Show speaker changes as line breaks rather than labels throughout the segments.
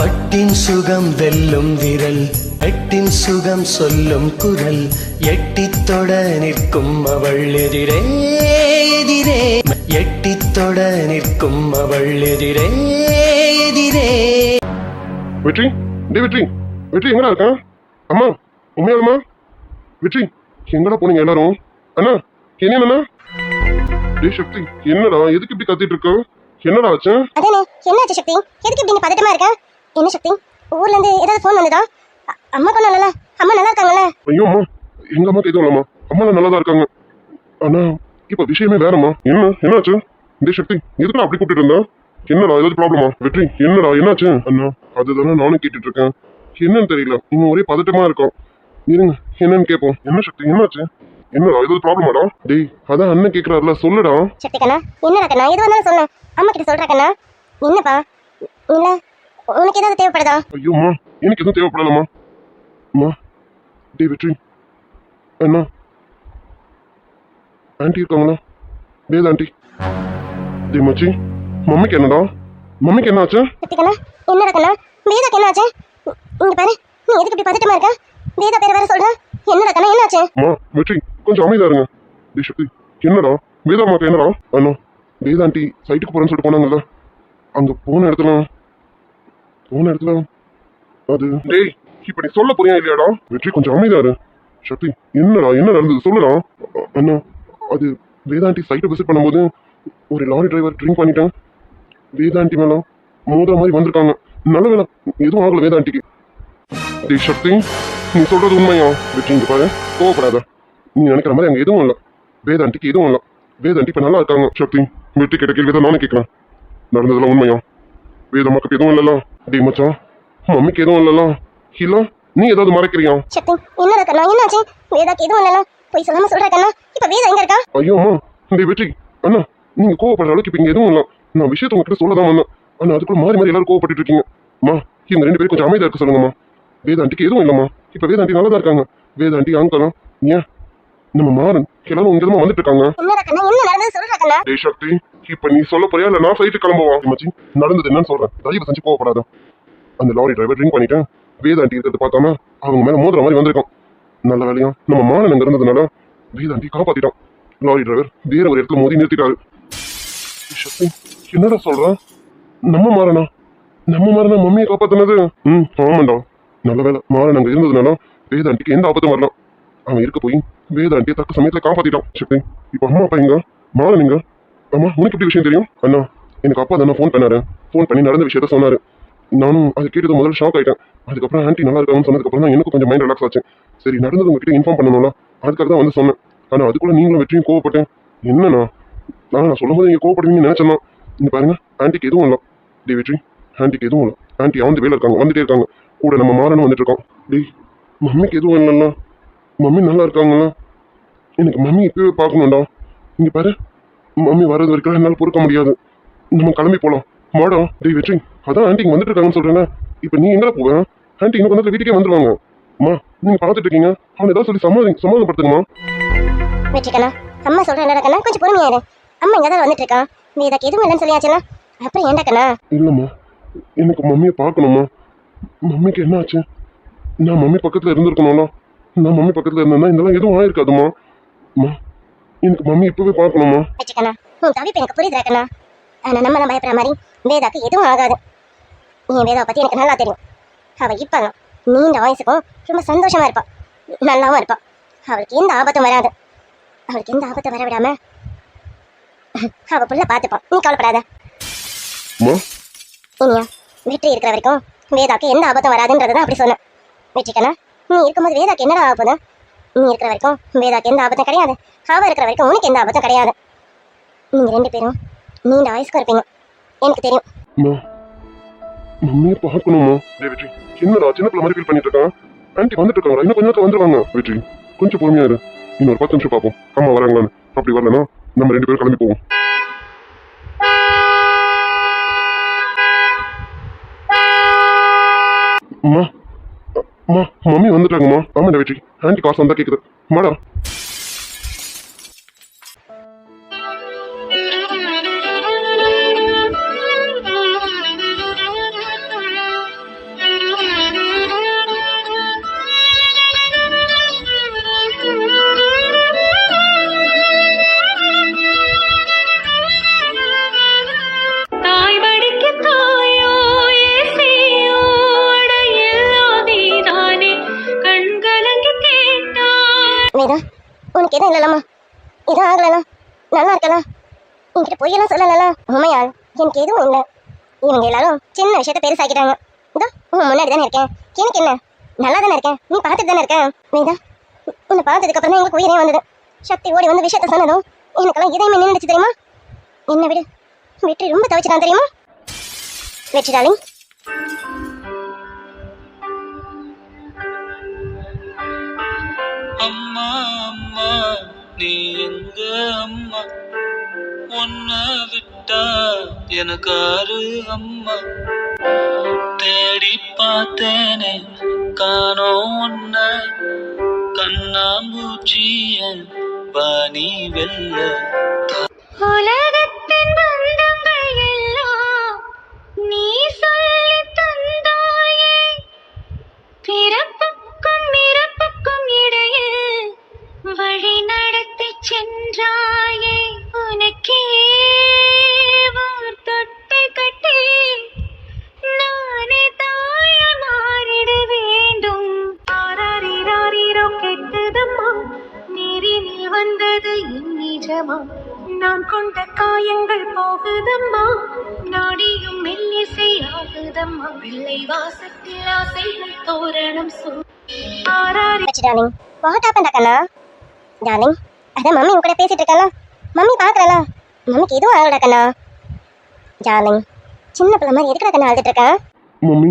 பட்டின் சுகம் வெல்லும் விரல், எட்டின் சுகம் சொல்லும் குரல், எட்டித் தொட நிற்கும் அவள் எதிரே எதிரே, எட்டித் தொட நிற்கும் அவள் எதிரே எதிரே.
வெற்றி, டே வெற்றி, வெற்றி எங்கடா இருக்க? அம்மா, உண்மையாலுமா? வெற்றி, எங்கடா போனீங்க எல்லாரும்? அண்ணா, என்னண்ணா? டே சக்தி, என்னடா எதுக்கு இப்படி கத்திட்டு இருக்க? என்னடா ஆச்சு?
அதானே, என்னாச்சு சக்தி? எதுக்கு இப்படி பதட்டமா இருக்க? என்ன சக்தி, ஊர்ல இருந்து ஏதாவது ஃபோன் வந்ததா? அம்மா கொண்டால, அம்மா நல்லா இருக்காங்கல்ல?
ஐயோ அம்மா, எங்க அம்மாக்கு எதுவும் இல்லம்மா, அம்மா நல்லா தான் இருக்காங்க. ஆனா இப்ப விஷயமே வேறம்மா. என்னாச்சு? டே சக்தி, எதுக்கு அப்படி கூப்பிட்டு இருந்தா? என்னடா ஏதாவது ப்ராப்ளமா? வெற்றி, என்னடா என்னாச்சு? அண்ணா, அதுதானே நானும் கேட்டுட்டு இருக்கேன். என்னன்னு தெரியல, இவங்க ஒரே பதட்டமா இருக்கும். இருங்க, என்னன்னு கேட்போம். என்ன சக்தி, என்னாச்சு? என்னடா ஏதாவது ப்ராப்ளமாடா? டேய், அதான் அண்ணன் கேக்குறாருல, சொல்லுடா.
சக்தி கண்ணா, என்னடா கண்ணா, எது வந்தாலும் சொல்லு. அம்மா கிட்ட சொல்ற கண்ணா. என்னப்பா, இல்ல உனக்கு ஏதாவது தேவைப்படுதா?
ஐயோ அம்மா, எனக்கு எதுவும் தேவைப்படலம்மா. அம்மா, டேய் வெற்றி, அண்ணா, ஆண்டி இருக்காங்களா? வேத ஆண்டி. டேய் மச்சி, மம்மிக்கு என்னடா? மம்மிக்கு என்ன ஆச்சு?
சக்தி கண்ணா, என்னடா கண்ணா, வேதாக்கு என்ன ஆச்சு? இங்க பாரு, நீ எதுக்கு இப்படி பதட்டமா இருக்க? வேதா பேர் வேற சொல்ற. என்னடா கண்ணா, என்னாச்சு?
அம்மா, வெற்றி, கொஞ்சம் அமைதியா இருங்க. டேய் சக்தி, என்னடா? வேதா அம்மாக்கு என்னடா? அண்ணா, வேத ஆண்டி சைட்டுக்கு போறேன்னு சொல்லிட்டு போனாங்கல்ல, அங்க போன இடத்துல அது. டேய், இப்ப நீ சொல்ல போறியா இல்லையாடா? வெற்றி, கொஞ்சம் அமைதியா இரு. சக்தி, என்னடா என்ன நடந்தது சொல்லுடா. அண்ணா, அது வேதாண்டி சைட்டை விசிட் பண்ணும்போது ஒரு லாரி டிரைவர் ட்ரிங்க் பண்ணிட்டேன். வேதாண்டி மேல மோதிர மாதிரி வந்திருக்காங்க. நல்ல வேலை எதுவும் ஆகல வேதாண்டிக்கு. டேய் சக்தி, நீ சொல்றது உண்மையா? வெற்றி, இங்க பாரு, கோவப்படாத. நீ நினைக்கிற மாதிரி அங்க எதுவும் இல்லை. வேதாண்டிக்கு எதுவும் இல்லை. வேதாண்டி இப்ப நல்லா இருக்காங்க. சக்தி, வெற்றி கேட்ட கேள்வி தான் நானே கேட்கிறேன். நடந்ததெல்லாம் உண்மையா? வேதம்மாக்கு எதுவும் இல்லல்ல? டேய் மச்சான், மம்மிக்கு எதுவும் இல்லல்ல? இல்ல நீ ஏதாவது மறைக்கிறியா?
சக்தி, என்னடா கண்ணா, என்னாச்சு? வேதாக்கு எதுவும் இல்லல, போய் சொல்லாம சொல்ற கண்ணா. இப்ப வேதா எங்க இருக்கா?
ஐயோ அம்மா, டேய் வெற்றி, அண்ணா, நீங்க கோவப்படுற அளவுக்கு இப்ப இங்க எதுவும் இல்லை. நான் விஷயத்த உங்ககிட்ட சொல்லதான் வந்தேன். ஆனா அதுக்குள்ள மாறி மாறி எல்லாரும் கோவப்பட்டு இருக்கீங்க. அம்மா, இவங்க 2 பேரும் கொஞ்சம் அமைதியா இருக்க சொல்லுங்கம்மா. வேதாண்டிக்கு எதுவும் இல்லம்மா. இப்ப வேதாண்டி நல்லா தான் இருக்காங்க. வேதாண்டி அங்கலாம் ஏன் நம்ம மாறன் எல்லாரும் இங்கதான் வந்துட்டு இருக்காங்க.
என்னடா கண்ணா, என்ன நடந்தது சொல்ற கண்ணா.
டேய் சக்தி, இப்ப நீ சொல்ல போறியா இல்ல நான் சைட்டு கிளம்புவா? மச்சி, நடந்தது என்னன்னு சொல்றேன், தயவு செஞ்சு கோவப்படாத. அந்த லாரி டிரைவர் ட்ரிங்க் பண்ணிட்டேன். வேதாண்டி இருக்கிறத பார்க்காம அவங்க மேல மோதுற மாதிரி வந்திருக்கோம். நல்ல வேலையா நம்ம மாறன் அங்க இருந்ததுனால வேதாண்டி காப்பாத்திட்டான். லாரி டிரைவர் வேற ஒரு இடத்துல மோதி நிறுத்திட்டாரு. சக்தி, என்னடா சொல்ற? நம்ம மாறனா மம்மியை காப்பாத்தினது? ஆமாண்டா. நல்ல வேலை மாறன் அங்க இருந்ததுனால வேதாண்டிக்கு எந்த ஆபத்தும் வரலாம். அவன் இருக்க போய் வேதாண்டியை தக்க சமயத்துல காப்பாத்திட்டான். சக்தி, இப்ப அம்மா அப்பா எங்க? மாறன் எங்க? அம்மா, உனக்கு எப்படி விஷயம் தெரியும்? அண்ணா, எனக்கு அப்பா தானே ஃபோன் பண்ணாரு. ஃபோன் பண்ணி நடந்த விஷயத்த சொன்னாரு. நானும் அதை கேட்டது முதல்ல ஷாக் ஆயிட்டேன். அதுக்கப்புறம் ஆண்டி நல்லா இருக்காங்கன்னு சொன்னதுக்கப்புறம் தான் எனக்கு கொஞ்சம் மைண்ட் ரிலாக்ஸ் ஆச்சு. சரி, நடந்தது உங்ககிட்ட இன்ஃபார்ம் பண்ணணும்ல, அதுக்காக தான் வந்து சொன்னேன். ஆனா அதுக்குள்ள நீங்களும் வெற்றியும் கோவப்பட்டேன். என்னண்ணா, நான் சொல்லும் போது நீங்க கோவப்படுவீங்கன்னு நினைச்சேன்னா. இங்க பாருங்க, ஆண்டிக்கு எதுவும் இல்லை. டே வெற்றி, ஆண்டிக்கு எதுவும் இல்லை. ஆண்டி அவன் வேலை இருக்காங்க, வந்துட்டே இருக்காங்க. கூட நம்ம மாறனும் வந்துட்டு இருக்கோம். டேய், மம்மிக்கு எதுவும் இல்லைல்ல? மம்மி நல்லா இருக்காங்களா? எனக்கு மம்மி இப்பவே பார்க்கணும்டா. இங்க பாரு, மம்மி வர்றது வரைக்கும் என்னால் பொறுக்க முடியாது. நம்ம கிளம்பி போலாம் மாடா. டேய் வெற்றி, அதான் ஆண்டி வந்துட்டு இருக்காங்கன்னு சொல்றேன். இப்ப நீ எங்க போவேன்? ஆண்டி இன்னும் கொஞ்சம் வீட்டுக்கே வந்துருவாங்க. அம்மா, நீங்க பார்த்துட்டு இருக்கீங்க, அவன் ஏதாவது சொல்லி சமாதானப்படுத்துங்கம்மா.
வெற்றி கண்ணா, அம்மா சொல்ற என்னடா கண்ணா, கொஞ்சம் பொறுமையா இரு. அம்மா இங்க தான் வந்துட்டு இருக்கா. வேதாக்கு எதுவும் இல்லைன்னு சொல்லியாச்சுன்னா அப்புறம் ஏன்டா கண்ணா?
இல்லம்மா, எனக்கு மம்மியை பார்க்கணும்மா. மம்மிக்கு என்ன ஆச்சு? நான் மம்மி பக்கத்துல இருந்திருக்கணும்ல. நான் மம்மி பக்கத்துல இருந்தேன்னா இதெல்லாம் எதுவும் ஆயிருக்காதுமா. அம்மா, எனக்கு மம்மி இப்பவே பார்க்கணுமா.
வெற்றி கண்ணா, உன் தவிப்பு எனக்கு புரியுதுடா கண்ணா. ஆனா நம்ம தான் பயப்படுற மாதிரி வேதாக்கு எதுவும் ஆகாது. நீ வேதாவை பத்தி எனக்கு நல்லா தெரியும். அவ இப்ப நீண்ட வயசுக்கும் ரொம்ப சந்தோஷமா இருப்பா, நல்லாவும் இருப்பா. அவளுக்கு எந்த ஆபத்தும் வராது. அவளுக்கு எந்த ஆபத்தை வர விடாம அவ புள்ள பாத்துப்பான். நீ கவலைப்படாத. இனியா, வெற்றி இருக்கிற வரைக்கும் வேதாக்கு எந்த ஆபத்தும் வராதுன்றதுதான் அப்படி சொன்னேன். வெற்றிக்கண்ணா, நீ இருக்கும்போது வேதாக்கு என்னடா ஆகுது? நீ இருக்கிற வரைக்கும் வேதாக்கு எந்த ஆபத்தும் கிடையாது. அவ இருக்கிற வரைக்கும் உனக்கு எந்த ஆபத்தும் கிடையாது. நீங்க 2 பேரும் நீண்ட வயசுக்கு இருப்பீங்க, எனக்கு தெரியும்.
மம்மியை பார்க்கணுமா? வெற்றி, என்னடா சின்ன பிள்ளை மாதிரி ஃபீல் பண்ணிட்டு இருக்கான். ஆண்டி வந்துட்டு இருக்காங்க, இன்னும் கொஞ்ச நேரத்துல வந்துருவாங்க. வெற்றி, கொஞ்சம் பொறுமையா இரு. இன்னொரு 10 நிமிஷம் பார்ப்போம் அம்மா வராங்களான்னு. அப்படி வரலன்னா நம்ம 2 பேரும் கிளம்பி போவோம். அம்மா, அம்மா, மம்மி வந்துட்டாங்கம்மா. ஆமாண்டா வெற்றி, ஆண்டி காசு வந்தா கேக்குது மாடா.
உங்களுக்கு எதுவும் இல்லைல்லம்மா, எதுவும் ஆகலண்ணா, நல்லா இருக்கலாம், என்கிட்ட பொய்யெல்லாம் சொல்லலாம். உண்மையால் எனக்கு எதுவும் இல்லை. இவங்க எல்லாரும் சின்ன விஷயத்த பெருசாக்கிட்டாங்க. இதோ உன் முன்னாடி தானே இருக்கேன், எனக்கு என்ன, நல்லா தானே இருக்கேன், நீ பார்த்துட்டு தானே இருக்கேன். வேதா, உன்னை பார்த்ததுக்கு அப்புறம் தான் எங்களுக்கு உயிரே வந்தது. சக்தி ஓடி வந்து விஷயத்த சொன்னதும் எனக்கெல்லாம் இதயமே நின்றுச்சு தெரியுமா. என்னை விட வெற்றி ரொம்ப தவிச்சிட்டான் தெரியுமா. வெற்றி டார்லிங்,
அம்மா அம்மா நீ எங்க அம்மா, உன்னை விட்டா எனக்கு ஆறு அம்மா, தேடி பார்த்தேனே காணோம் உன்னை, கண்ணாம்பூச்சிய வாணி வெல்ல.
உலகத்தின் பந்தங்கள் எல்லாம் நீ சொல்லி தந்தாயே, பிறப்புக்கும் இறப்புக்கும் இடையில் வழி நடத்தி சென்றாயே, உனக்கே ஓர் தொட்டை கட்டி நானே தாய மாறிட வேண்டும். ஆராரிராரிரோ கெட்டதம்மா, நீரினில் வந்தது என் நிஜமா, நான் கொண்ட காயங்கள் போகுதம்மா, நாடியும் மெல்லிசை ஆகுதம்மா, பிள்ளை வாசத்தில் ஆசைகள் தோரணம்
வெற்றி டார்லிங், வாட் ஹேப்பன்ட் அக்கண்ணா? டார்லிங், அதான் மம்மி உங்க கூட பேசிட்டு இருக்காளா, மம்மி பார்க்கறல, மம்மிக்கு எதுவும் ஆகல கண்ணா. டார்லிங், சின்ன பிள்ளை மாதிரி எதுக்குடா கண்ணா அழுதுட்டு இருக்கேன்?
மம்மி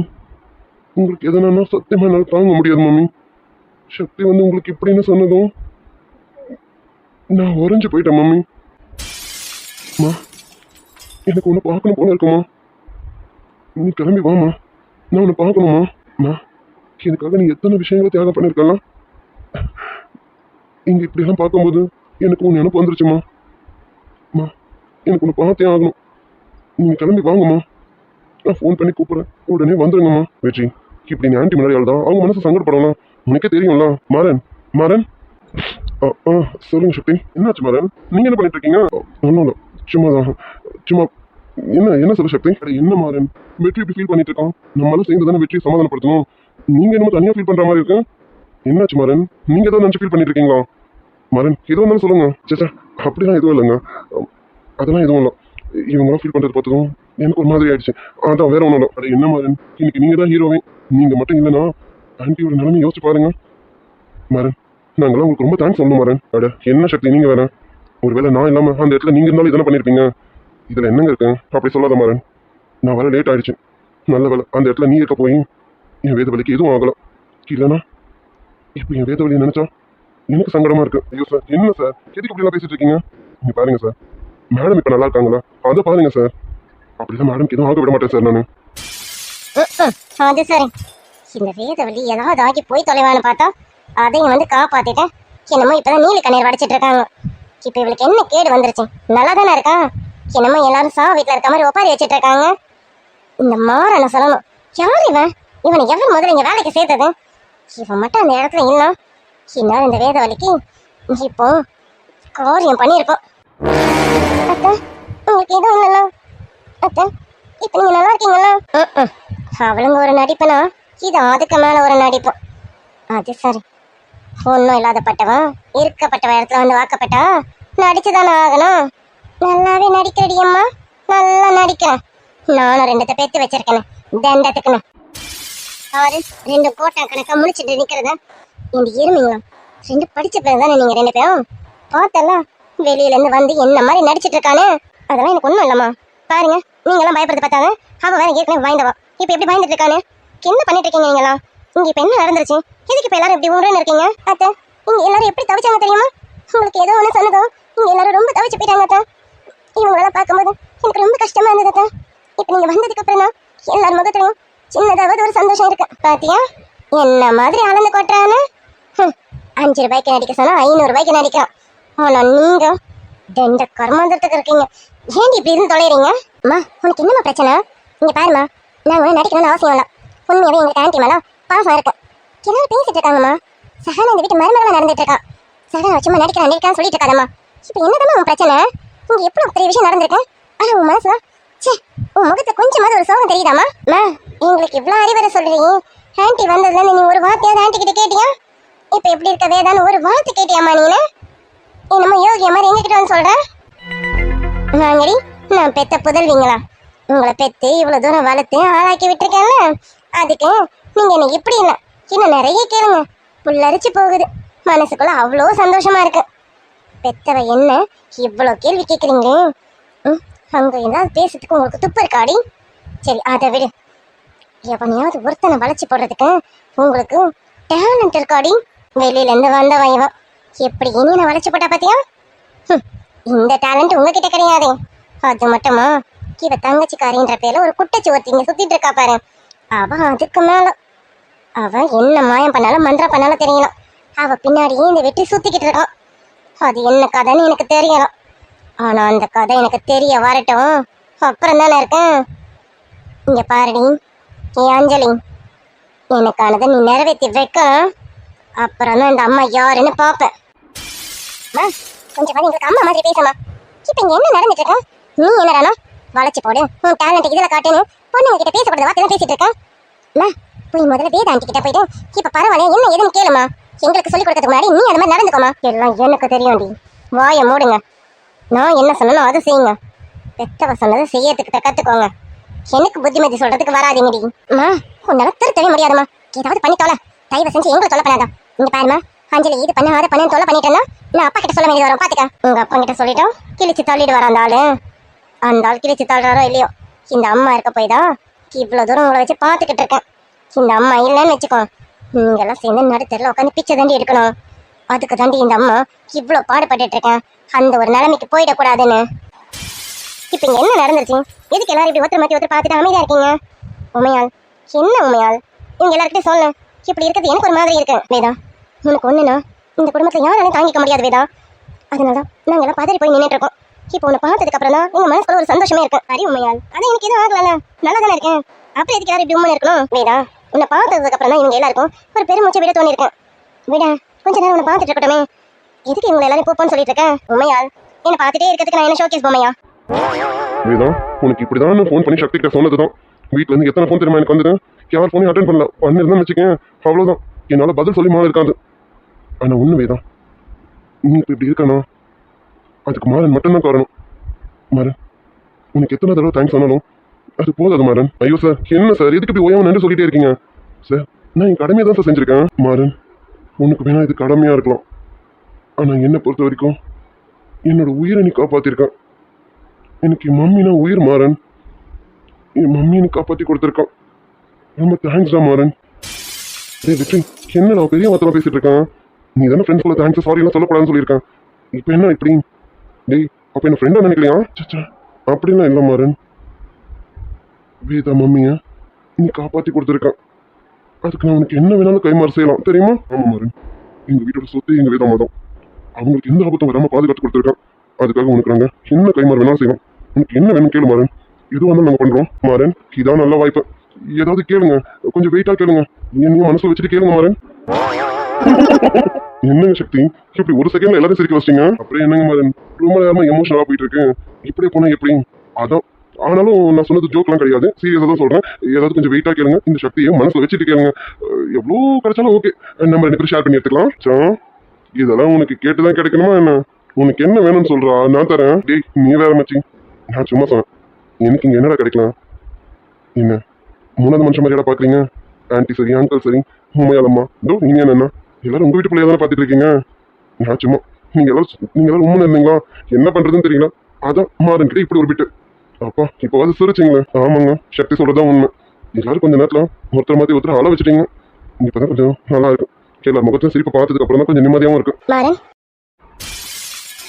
உங்களுக்கு எதனா சத்தியமா என்னால் தாங்க முடியாது மம்மி. சக்தி வந்து உங்களுக்கு இப்படின்னு சொன்னதும் நான் உறைஞ்சு போயிட்டேன் மம்மி. மா, எனக்கு உன்னை பார்க்கணும் போல இருக்குமா, நீ கிளம்பி வாமா, நான் உன்னை பார்க்கணுமா. மா, எனக்காக நீ எத்தனை விஷயங்களை தியாகம் பண்ணியிருக்கலாம். இங்க இப்படியெல்லாம் பார்க்கும்போது எனக்கு உன் நினப்பு வந்துருச்சுமா. மா, எனக்கு உன்னை பார்த்தே ஆகணும், நீங்க கிளம்பி வாங்கம்மா, நான் ஃபோன் பண்ணி கூப்பிட்றேன், உடனே வந்துருங்கம்மா. வெற்றி, இப்படி நீ ஆண்டி முன்னாடி தான் அவங்க மனசு சங்கடப்படலாம், உனக்கே தெரியும்ல. மாறன் மாறன் சொல்லுங்க சக்தி, என்னாச்சு மாறன், நீங்க என்ன பண்ணிட்டு இருக்கீங்க? ஒன்றும் இல்லை, சும்மா என்ன சொல்லு சக்தி. என்ன மாறன், வெற்றி இப்படி ஃபீல் பண்ணிட்டு இருக்கான், நம்மளால சேர்ந்து தானே வெற்றியை சமாதானப்படுத்தணும், நீங்க என்னமோ தனியா ஃபீல் பண்ற மாதிரி இருக்கு. என்னாச்சு மாறன், நீங்க ஏதாவது நினைச்சு ஃபீல் பண்ணிட்டு இருக்கீங்களா? மாறன், எதுவும் இருந்தாலும் சொல்லுங்க. சேச்சா, அப்படிலாம் எதுவும் இல்லைங்க, அதெல்லாம் எதுவும் இல்லை. இவங்களாம் ஃபீல் பண்றது பார்த்ததும் எனக்கு ஒரு மாதிரி ஆயிடுச்சு, அதான் வேற ஒன்றும் இல்லை. அது என்ன மாறன், இன்னைக்கு நீங்க தான் ஹீரோவே, நீங்க மட்டும் இல்லைன்னா ஆன்டியோட நிலைமை யோசிச்சு பாருங்க. மாறன், நாங்களாம் உங்களுக்கு ரொம்ப தேங்க்ஸ் சொல்லணும் மாறன். அட என்ன சக்தி, நீங்க வேற, ஒருவேளை நான் இல்லாம அந்த இடத்துல நீங்க இருந்தாலும் இதெல்லாம் பண்ணிருப்பீங்க, இதுல என்னங்க இருக்கு, அப்படி சொல்லாத மாறன். நான் வர லேட் ஆயிடுச்சு, நல்ல வேலை அந்த இடத்துல நீ இருக்க போய் என் வேத வலிக்கு எதுவும் ஆகல. இல்லைன்னா இப்போ என் வேத வலியை நினைச்சா எனக்கு சங்கடமா இருக்கு. ஐயோ சார், என்ன சார் எதுக்கு இப்படிலாம் பேசிட்டு இருக்கீங்க? நீங்க பாருங்க சார், மேடம் இப்ப நல்லா இருக்காங்களா, அதை பாருங்க சார். அப்படிதான் மேடம்க்கு எதுவும் ஆக விட மாட்டேன் சார் நானு.
அது சரி, இந்த வேதவழி ஏதாவது ஆகி போய் தொலைவான்னு பார்த்தா அதையும் வந்து காப்பாத்திட்டேன். என்னமோ இப்பதான் நீலி கண்ணீர் வடிச்சிட்டு இருக்காங்க. இப்ப இவளுக்கு என்ன கேடு வந்துருச்சு, நல்லா தானே இருக்கா? என்னமோ எல்லாரும் சா வீட்டுல இருக்க மாதிரி ஒப்பாரி வச்சிட்டு இருக்காங்க. இந்த மாறனை சொல்லணும், யார் இவன், இவனை எவன் முதல்ல இங்க வேலைக்கு சேர்த்தது? இவன் மட்டும் அந்த இடத்துல இன்னும் இந்நேரம் இந்த வேதவழிக்கு இப்போ காரியம் பண்ணியிருப்போம். அத்தை, உங்களுக்கு எதுவும் இல்லைல்ல? அத்தை, இப்ப நீங்க நல்லா இருக்கீங்களா? அவளுங்க ஒரு நடிப்புனா இது அதுக்கு மேல ஒரு நடிப்பு. அது சரி, ஒன்றும் இல்லாதப்பட்டவன் இருக்கப்பட்ட இடத்துல வந்து வாக்கப்பட்டா நடிச்சுதானே ஆகணும். நல்லாவே நடிக்கிறடியம்மா, நல்லா நடிக்கிறேன். நானும் 2 பேத்து வச்சிருக்கேன் தண்டத்துக்குன்னு. அவரு 2 கோட்டா கணக்கா முடிச்சுட்டு நிக்கிறத இந்த எருமைங்களா 2 படிச்ச பேர் தானே நீங்க 2 பேரும். பார்த்தலாம் வெளியில இருந்து வந்து என்ன மாதிரி நடிச்சிட்டு இருக்கானு. அதெல்லாம் எனக்கு ஒண்ணும் இல்லம்மா. பாருங்க, நீங்க எல்லாம் பயப்படுத்த பார்த்தாங்க, அவன் வேற ஏற்கனவே பயந்தவா, இப்ப எப்படி பயந்துட்டு இருக்கானு. என்ன பண்ணிட்டு இருக்கீங்க நீங்களா? இங்க இப்ப என்ன நடந்துருச்சு, எதுக்கு இப்ப எல்லாரும் இப்படி ஊருன்னு இருக்கீங்க? அத்தை, இங்க எல்லாரும் எப்படி தவிச்சாங்க தெரியுமா? உங்களுக்கு ஏதோ ஒண்ணு சொன்னதும் இங்க எல்லாரும் ரொம்ப தவிச்சு போயிட்டாங்க அத்தை. இவங்களெல்லாம் பார்க்கும்போது எனக்கு ரொம்ப கஷ்டமா இருந்தது அத்தை. இப்ப நீங்க வந்ததுக்கு அப்புறம் தான் எல்லார் முகத்துலயும் சின்னதாவது ஒரு சந்தோஷம் இருக்கு. பாத்தியா என்ன மாதிரி அளந்து கொட்டுறான்னு. 5 ரூபாய்க்கு நடிக்க சொன்னா 500 ரூபாய்க்கு நடிக்கலாம். ஆனா நீங்க தண்ட கர்மாந்தத்துக்கு இருக்கீங்க. ஏன்டி இப்படி இருந்து தொலைறீங்க? அம்மா, உனக்கு என்னமா பிரச்சனை? இங்க பாருமா, நாங்க ஒன்றும் நடிக்கணும்னு அவசியம் இல்லை. உண்மையாவே எங்களுக்கு ஆன்டி மேல பாசம் இருக்கு. எல்லாரும் பேசிட்டு இருக்காங்கம்மா. சஹானா இந்த வீட்டு மருமகளா நடந்துட்டு இருக்கா. சஹானா சும்மா நடிக்கிறான்னு சொல்லிட்டு இருக்காதம்மா. இப்ப என்னதான் உன் பிரச்சனை? இங்க எவ்வளவு பெரிய விஷயம் நடந்திருக்கு, ஆனா உன் மனசுல உன் முகத்தை கொஞ்சமாவது ஒரு சோகம் தெரியுதாமா? எங்களுக்கு இவ்வளவு அறிவுரை சொல்றீங்க. ஆன்டி வந்ததுல நீ ஒரு வார்த்தையாவது ஆன்டி கிட்ட கேட்டியா? இப்ப எப்படி இருக்க வேதான்னு ஒரு வார்த்தை கேட்டியாமா? நீனு என்னமோ யோகிய மாதிரி எங்ககிட்ட வந்து சொல்ற? வாங்கடி, நான் பெத்த புதல்விங்களா? உங்களை பெத்து இவ்வளவு தூரம் வளர்த்து ஆளாக்கி விட்டுருக்கேன்ல, அதுக்கு நீங்க என்ன இப்படி இல்லை இன்னும் நிறைய கேளுங்க. புல்லரிச்சு போகுது, மனசுக்குள்ள அவ்வளோ சந்தோஷமா இருக்கு. பெத்தவ என்ன இவ்வளோ கேள்வி கேட்குறீங்க? அங்க ஏதாவது பேசுறதுக்கு உங்களுக்கு துப்பு இருக்காடி? சரி அதை விடு. எவனையாவது ஒருத்தனை வளைச்சு போடுறதுக்கு உங்களுக்கு டேலண்ட் இருக்காடி? வெளியில இருந்து வந்தவன் இவன் எப்படி இனி நான் வளைச்சு போட்டா பாத்தியா? இந்த டேலண்ட் உங்ககிட்ட கிடையாது. அது மட்டுமா, இவ தங்கச்சிக்காரின்ற பேர்ல ஒரு குட்டச்சி ஒருத்திங்க சுத்திட்டு இருக்கா பாரு, அவ அதுக்கு மேல. அவ என்ன மாயம் பண்ணாலும் மந்திரம் பண்ணாலும் தெரியலாம், அவ பின்னாடியே இந்த வெற்றி சுத்திக்கிட்டு இருக்கான். அது என்ன கதைன்னு எனக்கு தெரியலாம். ஆனா அந்த கதை எனக்கு தெரிய வரட்டும், அப்புறம் தானே இருக்கேன். இங்க பாருடி ஏ அஞ்சலி, எனக்கானதை நீ நிறைவேற்றி வைக்க, அப்புறம் தான் இந்த அம்மா யாருன்னு பாப்பேன். கொஞ்சம் எங்களுக்கு அம்மா மாதிரி பேசுமா. இப்ப இங்க என்ன நடந்துட்டு இருக்க? நீ என்னடானா வளைச்சு போடு, உன் டேலண்ட் இதுல காட்டுன்னு பொண்ணுங்க கிட்ட பேசப்படுற வார்த்தை பேசிட்டு இருக்கேன். போய் முதல்ல வேத ஆண்டி கிட்ட போயிட்டு இப்ப பரவாயில்ல என்ன ஏதுன்னு கேளுமா. எங்களுக்கு சொல்லிக் கொடுக்கறதுக்கு முன்னாடி நீ அந்த மாதிரி நடந்துக்கோமா. எல்லாம் எனக்கு தெரியும்டி, வாயை மூடுங்க. நான் என்ன சொன்னோம் அதை செய்யுங்க. பெத்தவ சொன்னதை செய்யறதுக்கிட்ட கத்துக்கோங்க. எனக்கு புத்திமதி சொல்றதுக்கு வராதீங்கடி. உன்னால திருத்தவே முடியாதுமா. ஏதாவது பண்ணித்தோல, தயவு செஞ்சு எங்களை தொலை பண்ணாதான். இங்க பாருமா, அஞ்சலி இது பண்ண அதை பண்ணு தொலை பண்ணிட்டேன்னா நான் அப்பா கிட்ட சொல்ல வேண்டியது வரும். பாத்துக்க, உங்க அப்பா கிட்ட சொல்லிட்டோம் கிழிச்சு தள்ளிட்டு வர அந்த ஆளு. அந்த ஆள் கிழிச்சு தள்ளுறாரோ இல்லையோ, இந்த அம்மா இருக்க போய் தான் இவ்வளவு தூரம் உங்களை வச்சு பாத்துக்கிட்டு இருக்கேன். இந்த அம்மா இல்லைன்னு வச்சுக்கோ, நீங்க எல்லாம் சேர்ந்து நடுத்தரில் உட்காந்து பிச்சை தாண்டி எடுக்கணும். அதுக்கு தாண்டி இந்த அம்மா இவ்வளோ பாடுபட்டு இருக்கேன், அந்த ஒரு நிலைமைக்கு போயிடக்கூடாதுன்னு. இப்ப இங்க என்ன நடந்துருச்சு? எதுக்கு எல்லாரும் இப்படி ஒருத்தர் மாத்தி ஒருத்தர் பார்த்துட்டு அமைதியா இருக்கீங்க? உமையாள், என்ன உமையாள்? இவங்க எல்லாருக்கிட்டையும் சொல்ல, இப்படி இருக்கிறது எனக்கு ஒரு மாதிரி இருக்கு. வேதா, உனக்கு ஒண்ணுனா இந்த குடும்பத்துல யாராலும் தாங்கிக்க முடியாது வேதா. அதனாலதான் நாங்க எல்லாம் பதறி போய் நின்றுட்டு இருக்கோம். இப்போ உன்னை பார்த்ததுக்கு அப்புறம் தான் எங்க மனசுக்குள்ள ஒரு சந்தோஷமே இருக்கு. சரி உமையாள், அதான் எனக்கு எதுவும் ஆகல, நல்லா தானே இருக்கேன். அப்புறம் எதுக்கு யாரும் இப்படி உண்மை இருக்கணும்? வேதா, உன்னை பார்த்ததுக்கு அப்புறம் தான் இவங்க எல்லாருக்கும் ஒரு பெருமூச்சை விட தோணி இருக்கேன். விட கொஞ்ச நேரம் உன்னை பார்த்துட்டு இருக்கட்டுமே, எதுக்கு இவங்களை எல்லாரும் கூப்போன்னு சொல்லிட்டு இருக்கேன்? உமையாள், என்னை பார்த்துட்டே இருக்கிறதுக்கு நான் என்ன ஷோகேஸ் பொம்மையா?
வேதா, உனக்கு இப்படிதான் ஃபோன் பண்ணி சக்தி கிட்ட சொன்னதுதான். வீட்டுல இருந்து எத்தனை ஃபோன் தெரியுமா எனக்கு வந்தது? யார் ஃபோனையும் அட்டன் பண்ணல. பண்ணிருந்தா வச்சுக்கேன் அவ்வளவுதான், என்னால பதில் சொல்லி மாற இருக்காது. ஆனா ஒண்ணு வேதா, நீ இப்ப இப்படி இருக்கானா அதுக்கு மாறன் மட்டும்தான் காரணம். மாறன், உனக்கு எத்தனை தடவை தேங்க்ஸ் சொன்னாலும் அது போதாது மாறன். ஐயோ சார், என்ன சார் எதுக்கு இப்படி ஓயாம நன்றி சொல்லிட்டே இருக்கீங்க சார்? நான் என் கடமையை தான் சார் செஞ்சிருக்கேன். மாறன், உனக்கு வேணா இது கடமையா இருக்கலாம், ஆனா என்னை பொறுத்த வரைக்கும் என்னோட உயிரை நீ காப்பாத்திருக்கான். எனக்கு என் மம்மினா உயிர் மாறன். என் மம்மி எனக்கு காப்பாற்றி கொடுத்துருக்கான். ரொம்ப தேங்க்ஸ் தான் மாறன். வெற்றி, என்ன நான் பெரிய வார்த்தை பேசிட்டு இருக்கேன்? நீ தானே ஃப்ரெண்ட்ஸ் கூட தேங்க்ஸ் சாரி எல்லாம் சொல்லக்கூடாதுன்னு சொல்லியிருக்கேன். இப்போ என்ன இப்படி? டேய், அப்போ என்ன ஃப்ரெண்டா நினைக்கலையா? சச்சா, அப்படிலாம் இல்லை மாறன். வேதா மம்மியை நீ காப்பாற்றி கொடுத்துருக்கான், அதுக்கு நான் உனக்கு என்ன வேணாலும் கைமாறு செய்யலாம் தெரியுமா? ஆமாம் மாறன், எங்கள் வீட்டோட சொத்து எங்கள் வேதா மாதம். அவங்களுக்கு எந்த ஆபத்தும் வராமல் பாதுகாத்து கொடுத்துருக்கான். அதுக்காக உனக்கு நாங்கள் என்ன கைமாறு வேணாலும் செய்யலாம். உனக்கு என்ன வேணும் கேளு மாறன், எதுவாக இருந்தாலும் நாங்கள் பண்ணுறோம். மாறன், இதான் நல்ல வாய்ப்பு, ஏதாவது கேளுங்க, கொஞ்சம் வெயிட்டா கேளுங்க, என்னையும் மனசுல வச்சுட்டு கேளுங்க மாறன். என்னங்க சக்தி, இப்படி ஒரு செகண்ட்ல எல்லாரும் சிரிக்க வச்சிட்டீங்க. அப்புறம் என்னங்க மாறன், ரொம்ப நேரமா எமோஷனலா போயிட்டு இருக்கு. இப்படியே போனா எப்படி? அதான், ஆனாலும் நான் சொன்னது ஜோக்லாம் கிடையாது, சீரியஸா தான் சொல்றேன். ஏதாவது கொஞ்சம் வெயிட்டா கேளுங்க, இந்த சக்தியை மனசுல வச்சுட்டு கேளுங்க. எவ்வளோ கிடைச்சாலும் ஓகே, நம்ம 2 பேரும் ஷேர் பண்ணி எடுத்துக்கலாம். இதெல்லாம் உனக்கு கேட்டுதான் கிடைக்கணுமா என்ன? உனக்கு என்ன வேணும்னு சொல்றா, நான் தரேன். டேய், நீ வேற மச்சி, நான் சும்மா சொன்னேன். எனக்கு இங்க என்னடா கிடைக்கலாம்? என்ன 3வது மனுஷன் மாதிரியாடா பாக்குறீங்க? ஆன்டி சரி, அங்கிள் சரி, உண்மையாலம்மா, இதோ நீங்க என்னன்னா எல்லாரும் உங்க வீட்டு பிள்ளையா தானே பாத்துட்டு இருக்கீங்க. நான் சும்மா, நீங்க எல்லாரும் உண்மை இருந்தீங்களா, என்ன பண்றதுன்னு தெரியல, அதான் மாறன் கிட்ட இப்படி ஒரு பிட்டு. அப்பா இப்போ அது சிரிச்சிங்களே. ஆமாங்க, சக்தி சொல்றதான் உண்மை. எல்லாரும் கொஞ்ச நேரத்துல ஒருத்தர் மாத்தி ஒருத்தர் ஆள வச்சுட்டீங்க. இப்பதான் கொஞ்சம் நல்லா இருக்கும். எல்லார் முகத்தையும் சிரிப்பை பார்த்ததுக்கு அப்புறம் தான் கொஞ்சம் நிம்மதியாகவும் இருக்கு.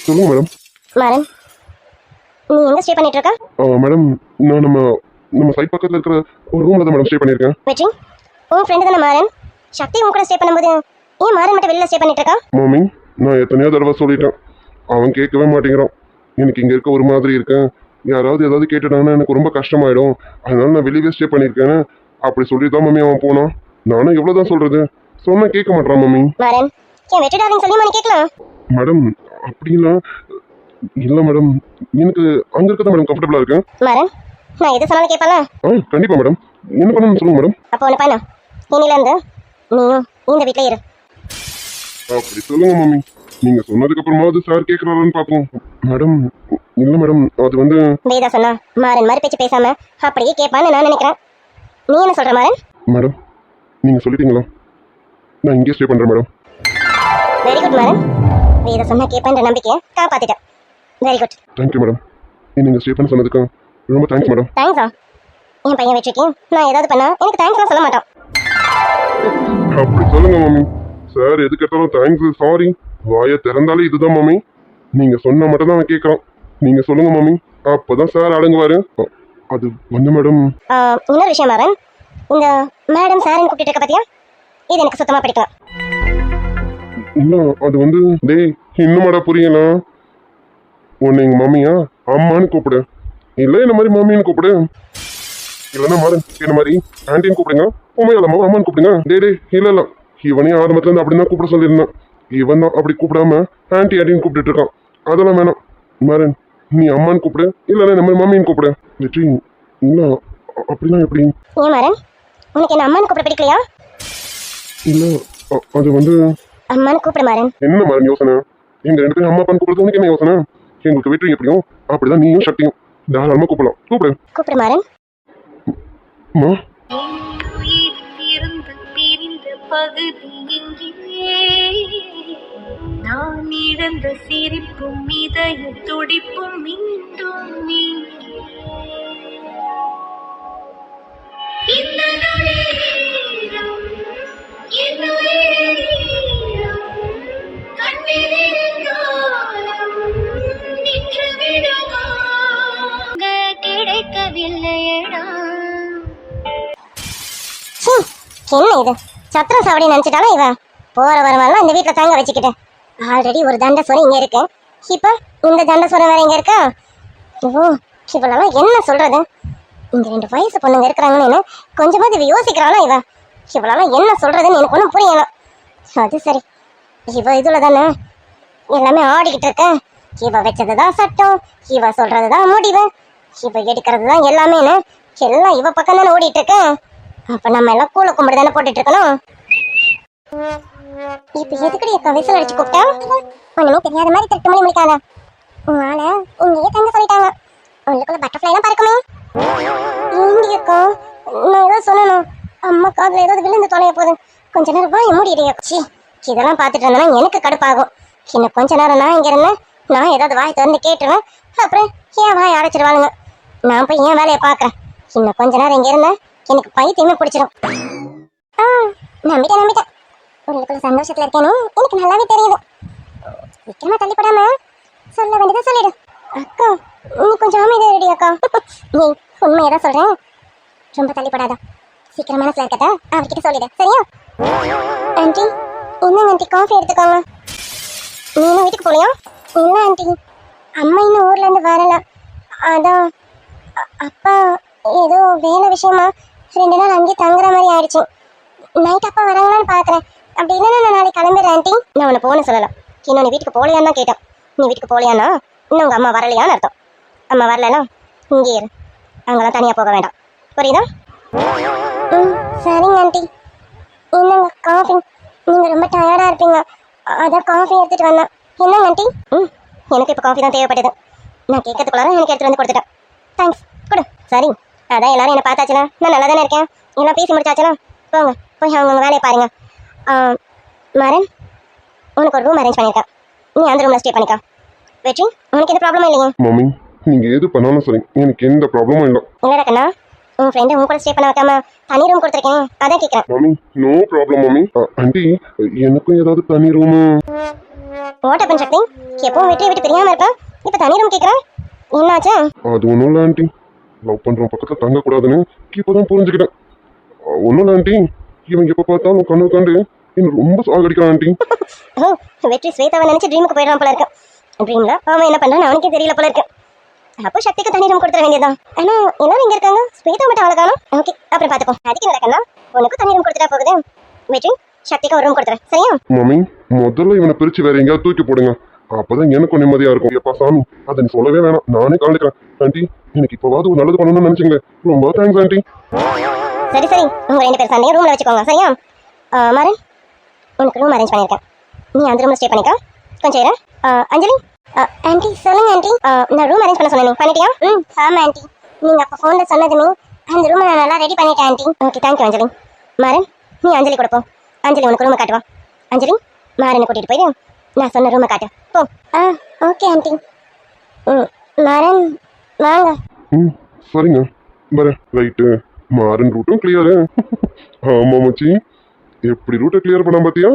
சொல்லுங்க மேடம்.
மாறன், நீ எங்க ஸ்டே பண்ணிட்டு இருக்க?
மேடம், நான் நம்ம சைட் பக்கத்துல இருக்கிற ஒரு ரூம்ல தான் மேடம் ஸ்டே பண்ணிருக்கேன்.
வெற்றி, உன் ஃப்ரெண்டு தானே மாறன்? சக்தி உன் கூட ஸ்டே பண்ணும்போது ஏன் மாறன் மட்டும் வெளியில ஸ்டே பண்ணிட்டு இருக்கா?
மாமி, நான் எத்தனையோ தடவை சொல்லிட்டேன், அவன் கேட்கவே மாட்டேங்கிறான். எனக்கு இங்க இருக்க ஒரு மாதிரி இருக்கேன், யாராவது ஏதாவது கேட்டுட்டாங்கன்னா எனக்கு ரொம்ப கஷ்டமாயிடும், அதனால நான் வெளியே ஸ்டே பண்ணிருக்கேன் அப்படி சொல்லிதான் மம்மி அவன் போனான். நானும் எவ்வளவுதான் சொல்றது, சொன்னா கேட்க மாட்டான் மம்மி.
மாறன், ஏன் வெற்றிடாதீங்க சொல்லி மணி கேட்கலாம்.
மேடம், அப்படிலாம் இல்ல மேடம், எனக்கு அங்க இருக்கதான் மேடம் கம்ஃபர்டபுளா இருக்கு.
மாறன், நான் எது சொன்னாலும் கேட்பானா?
கண்டிப்பா மேடம், என்ன பண்ணணும்னு சொல்லுங்க மேடம்.
அப்போ ஒன்று பண்ணு, இன்னில இருந்து நீயும் இந்த வீட்டில் இரு.
அப்படி சொல்லுங்க மம்மி. நீங்க சொன்னதுக்கு அப்புறமாவது சார் கேட்கறாருன்னு பார்ப்போம். மேடம் இல்ல மேடம், அது வந்து
வேதா சொன்னா மாறன் மாதிரி பேச்சு பேசாம அப்படியே கேட்பான்னு நான் நினைக்கிறேன். நீ என்ன சொல்ற மாறன்?
மேடம் நீங்க சொல்லிட்டீங்களா? நான் இங்கே ஸ்டே பண்றேன் madam.
Very good Maran. Vedha சொன்னா கேட்பேன்ற நம்பிக்கையை காப்பாத்திட்டேன். Very good.
Thank you madam. நீங்க ஸ்டே பண்ண சொன்னதுக்கு ரொம்ப தேங்க்ஸ் மேடம்.
தேங்க்ஸா? என் பையன் வெற்றிக்கு நான் ஏதாவது பண்ணா எனக்கு தேங்க்ஸ்லாம் சொல்ல மாட்டான்.
அப்படி சொல்லுங்க மம்மி. சார் எதுக்கு எடுத்தாலும் தேங்க்ஸ் சாரி வாயை திறந்தாலே இதுதான் மம்மி. நீங்க சொன்னா மட்டும் தான் அவன் கேட்கறான். நீங்க சொல்லுங்க மம்மி, அப்பதான் சார் அடங்குவாரு. அது வந்து மேடம்,
இன்னொரு விஷயம் மாறன், இந்த மேடம் சார்னு கூப்பிட்டு இருக்க பாத்தியா, இது எனக்கு சுத்தமா பிடிக்கல.
இல்ல அது வந்து டேய் இன்னுமாடா புரியல. உன்னை எங்க மம்மியா அம்மான்னு கூப்பிடு, இல்ல என்ன மாதிரி மம்மின்னு கூப்பிடு, இல்லன்னா மாறன் என்ன மாதிரி ஆண்டின்னு கூப்பிடுங்க, உண்மையாலமா அம்மான்னு கூப்பிடுங்க. டே இல்ல இல்ல, இவனையும் ஆரம்பத்துல இருந்து அப்படிதான் கூப்பிட சொல்லியிருந்தேன். இவன் தான் அப்படி கூப்பிடாம ஆண்டி ஆண்டின்னு கூப்பிட்டு இருக்கான். அதெல்லாம் வேணாம் மாறன், நீ அம்மான்னு கூப்பிடு, இல்லன்னா இந்த மாதிரி மம்மின்னு கூப்பிடு. வெற்றி இல்ல அப்படிலாம் எப்படி?
ஏன் மாறன், உனக்கு என்ன அம்மான்னு கூப்பிட பிடிக்கலையா?
இல்ல அது வந்து
அம்மான்னு கூப்பிடு மாறன்.
என்ன மாறன் யோசனை? எங்க ரெண்டு பேரும் அம்மா அப்பான்னு கூப்பிடுறது உனக்கு என்ன யோசனை? எங்களுக்கு வெற்றி எப்படியும் அப்படிதான் நீயும் சக்தியும் தாராளமா கூப்பிடலாம்.
கூப்பிடு மாறன்.
அம்மா
உயிர் இருந்து பிரிந்த பகுதி எங்கே? நான் இழந்த சிரிப்பும் இதய துடிப்பும் மீண்டும் இங்கே. இந்த நொடியிலும் என் உயிரிலும் கண்ணீரின் காலம் நின்று விடுமா? கிடைக்கவில்லையடா.
என்ன இது சத்திரம் சாவடி நினைச்சிட்டாலும் இவன் போற வரவெல்லாம் இந்த வீட்டுல தங்க வச்சுக்கிட்டு ஆல்ரெடி ஒரு தண்டஸ்வரம் இங்க இருக்கு, இப்ப இந்த தண்டஸ்வரம் வேற இங்க இருக்கா? ஓ இவளெல்லாம் என்ன சொல்றது? இங்க 2 வயசு பொண்ணுங்க இருக்கிறாங்கன்னு கொஞ்சமாவது இவ யோசிக்கிறாளா? இவளெல்லாம் என்ன சொல்றதுன்னு எனக்கு ஒன்றும் புரியல. அது சரி, இவ இதுல தானே எல்லாமே ஆடிக்கிட்டு இருக்க. இவ வச்சதுதான் சட்டம், இவ சொல்றதுதான் முடிவு, இவ எடுக்கிறது தான் எல்லாமேன்னு எல்லாம் இவ பக்கம் தானே ஓடிட்டு இருக்க. அப்ப நம்ம எல்லாம் கூழ கும்பிடு தானே போட்டுட்டு இருக்கணும். இப்ப எதுக்கடி அக்கா விசில் அடிச்சு கூப்பிட்டா? ஒண்ணுமே தெரியாத மாதிரி திட்டு மணி முடிக்காத. உன்னால இங்கேயே தங்க சொல்லிட்டாங்க. உள்ளுக்குள்ள பட்டர்ஃப்ளை எல்லாம் பறக்குமே. ஏண்டி அக்கா, நான் ஏதாவது சொல்லணும், அம்மா காதுல ஏதாவது விழுந்து தொலைய போகுது. கொஞ்ச நேரம் வாய மூடிடுங்க. சி இதெல்லாம் பார்த்துட்டு இருந்தேன்னா எனக்கு கடுப்பாகும். இன்னும் கொஞ்ச நேரம் நான் இங்க இருந்தேன், நான் ஏதாவது வாய் திறந்து கேட்டுருவேன், அப்புறம் ஏன் வாய் அடைச்சிருவாளுங்க. நான் போய் ஏன் வேலையை பார்க்கறேன். இன்னும் கொஞ்ச நேரம் இங்க இருந்தேன் எனக்கு பைத்தியமே பிடிச்சிடும். நம்பிட்டேன் உள்ளுக்குள்ள சந்தோஷத்துல இருக்கேன்னு எனக்கு நல்லாவே தெரியுது. சீக்கிரமா தள்ளிப்படாம சொல்ல வேண்டியதை சொல்லிடு. அக்கா நீ கொஞ்சம் அமைதியா ரெடி அக்கா. நீ உண்மையதான் சொல்றேன், ரொம்ப தள்ளிப்படாத. சீக்கிரம் மனசுல இருக்கட்ட அவர்கிட்ட சொல்லிடு, சரியா? ஆண்டி என்னங்க ஆண்டி காஃபி எடுத்துக்கோங்க. நீ இன்னும் வீட்டுக்கு போலியா? இல்லை ஆண்டி, அம்மா இன்னும் ஊர்ல இருந்து வரல. அதான் அப்பா ஏதோ வேலை விஷயமா 2 நாள் அங்கேயே தங்குற மாதிரி ஆயிடுச்சு. நைட் அப்பா வராங்களான்னு பாக்குறேன். அப்படி இல்லைன்னா நான் நாளைக்கு கிளம்பிடுறேன் ஆண்டி. நான் உன்னை போன சொல்லலாம், இன்னும் நீ வீட்டுக்கு போகலையான்னு தான் கேட்டேன். நீ வீட்டுக்கு போகலையானா இன்னும் உங்க அம்மா வரலையான்னு அர்த்தம். அம்மா வரலனா இங்கே இரு, அங்கெல்லாம் தனியா போக வேண்டாம், புரியுதா? சரிங்க ஆண்டி. என்னங்க காஃபி? நீங்க ரொம்ப டயர்டா இருப்பீங்க, அதான் காஃபி எடுத்துட்டு வந்தேன். என்னங்க ஆண்டி? எனக்கு இப்போ காஃபி தான் தேவைப்படுது. நான் கேட்கறதுக்குள்ளார எனக்கு எடுத்துட்டு வந்து கொடுத்துட்டேன். தேங்க்ஸ், கொடு. சரி, அதான் எல்லாரும் என்னை பார்த்தாச்சுனா நான் நல்லா தானே இருக்கேன், எல்லாம் பேசி முடிச்சாச்சுனா போங்க போய் அவங்க வேலையை பாருங்க. மாறன் உனக்கு ஒரு ரூம் அரேஞ்ச் பண்ணியிருக்கேன், நீ அந்த ரூமில் ஸ்டே பண்ணிக்கா. வெற்றி உனக்கு எந்த ப்ராப்ளமும் இல்லைங்க?
மம்மி நீங்க எது பண்ணாலும் சரி, எனக்கு எந்த ப்ராப்ளமும் இல்லை.
இல்லடா கண்ணா, உன் ஃப்ரெண்டை உன் கூட ஸ்டே பண்ண வைக்காம தனி ரூம் கொடுத்துருக்கேன், அதான் கேட்குறேன்.
Mummy no problem mummy. Aunty எனக்கும் ஏதாவது தனி ரூமு?
ஓட்டப்பன் சக்தி எப்பவும் வெற்றியை விட்டு தெரியாம இருப்பேன், இப்போ தனி ரூம் கேட்குறேன், என்னாச்சு?
அது ஒன்றும் இல்லை ஆண்டி, லவ் பண்றோம் பக்கத்தில் தங்கக்கூடாதுன்னு இப்போதான் புரிஞ்சுக்கிட்டேன். ஒன்றும் இல்லை ஆண்டி, இவன் எப்போ பார்த்தாலும் கண்ணு கண்டு இன்னும் ரொம்ப சாகடிக்கிறான் ஆண்டி.
ஓ வெற்றி ஸ்வேதாவை நினைச்சு ட்ரீமுக்கு போயிடறான் போல இருக்கு. ட்ரீம்ல அவன் என்ன பண்றான்னு அவனுக்கே தெரியல போல இருக்கு. அப்போ சக்திக்கு தனி ரூம் கொடுத்துட வேண்டியதான். ஆனா எல்லாரும் இங்க இருக்காங்க, ஸ்வேதா மட்டும் அவளை காணும். ஓகே அப்புறம் பார்த்துப்போம். அதுக்கு நடக்கணும், உனக்கு தனி ரூம் கொடுத்துட்டா போகுது. வெற்றி சக்திக்கு ஒரு ரூம் கொடுத்துறேன், சரியா?
மம்மி முதல்ல இவனை பிரிச்சு வேற எங்கேயாவது தூக்கி போடுங்க, அப்பதான் எனக்கும் நிம்மதியா இருக்கும். எப்பா சாமி அதை நீ சொல்லவே வேணாம், நானே கலந்துக்கிறேன். ஆண்டி எனக்கு இப்போவாது ஒரு நல்லது பண்ணணும்னு நினைச்சீங்களே, ரொம்ப தேங்க்ஸ் ஆண்டி.
சரி சரி, உங்க 2 பேர் சண்டையும் ரூம்ல வச்சுக்கோங்க, சரியா? மாறன் உனக்கு ரூம் அரேஞ்ச் பண்ணியிருக்கேன், நீ அந்த ரூம்ல ஸ்டே பண்ணிக்கா. கொஞ்சம் இரு. அஞ்சலி ஆண்டி சொல்லுங்க ஆண்டி. நான் ரூம் அரேஞ்ச் பண்ண சொன்னேன், பண்ணிட்டியா? ஆமாம் ஆண்டி, நீங்கள் அப்போ ஃபோனில் சொன்னதுமே அந்த ரூமை நான் நல்லா ரெடி பண்ணிட்டேன் ஆண்டி. ஓகே தேங்க்யூ அஞ்சலி. மாறன், நீ அஞ்சலி கொடுப்போம். அஞ்சலி உனக்கு ரூமை காட்டுவா. அஞ்சலி, மாறனை கூட்டிகிட்டு போயிடு, நான் சொன்ன ரூமை காட்டு போ. Okay aunty. மாறன் வாங்க.
சரிங்க வரேன். ரைட்டு, மாறன் ரூட்டும் கிளியரு. ஆமா மச்சி, எப்படி ரூட்டை கிளியர் பண்ண பாத்தியா?